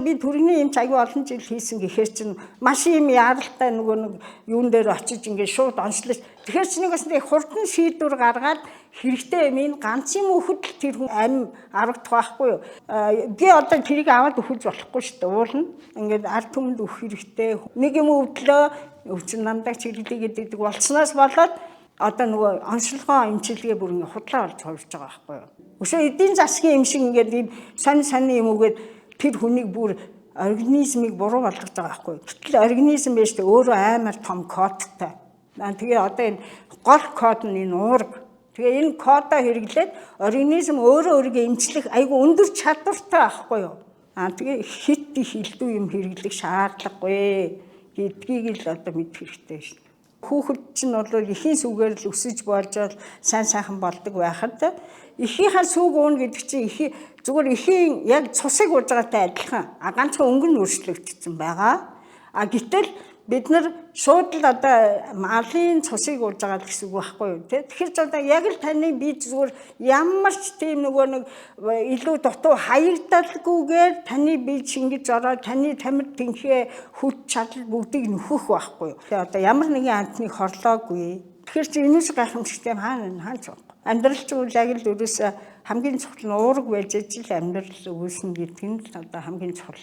Би төрний юм аягүй олон жил хийсэн гэхээр чинь маш юм яаралтай нөгөө нэг юун дээр очиж ингээд шууд онцлож. Тэгэхээр чи нэг бас нэг хурдан шийдвэр гаргаад хэрэгтэй юм ганц юм өгөхөд л тэр хүн амь арагдах байхгүй юу? Би одоо тэрийг аваад өгөх болохгүй шүү дээ. Уулна. Ингээд ард түмэнд өгөх хэрэгтэй. Нэг юм өвдлөө өвчин намдаг чиглэлээ гэдэг болцсноос болоод одоо нөгөө онцлогоо эмчилгээ бүр ингээд худлаа болж хувирж байгаа байхгүй юу? Өшөө эдийн засгийн юм шиг ингээд ийм сонь юм үгээд тэр хүнийг бүр организмыг буруу болгож байгаа байхгүй. Гэтэл организм биш тэ өөрөө амар том кодтай. Тэгээ одоо энэ гол код нь энэ уурга. Тэгээ энэ кодоо хэрэглээд организм өөрийгөө эмчлэх айгүй өндөр чадвартай байхгүй юу? Тэгээ хит хилдүү юм хэрэглэх шаардлагагүй гэдгийг л одоо мэдэх хэрэгтэй шүү дээ. Хүүхэд чинь бол эхийн сүгээр л өсөж болж сайн сайхан болдог байхад эхийнхээ сүг уун гэдэг чинь зүгээр эхийн яг цусыг ууж байгаатай адилхан. Ганцхан өнгө нь өөрчлөгдсөн байгаа. Гэтэл бид нар шууд л одоо малын цусыг ууж байгаа гэсэн үг байхгүй юу? Тэгэхээр ч одоо яг л таны бие зүгээр ямар ч тийм нөгөө нэг илүү дутуу хаягдалгүйгээр таны бие шингэж ороод таны тамир тэнхээ хүч чадал бүгдийг нөхөх байхгүй юу? Тэгээ одоо ямар нэгэн амтныг хорлоогүй. Тэгэхээр чи энэс гайхамшигтай хаана цог. Амьдрал ч үл яг л ерөөсө хамгийн чухал нь уурга байж ижил амьдрал үүснэ гэдэг нь л одоо хамгийн чухал.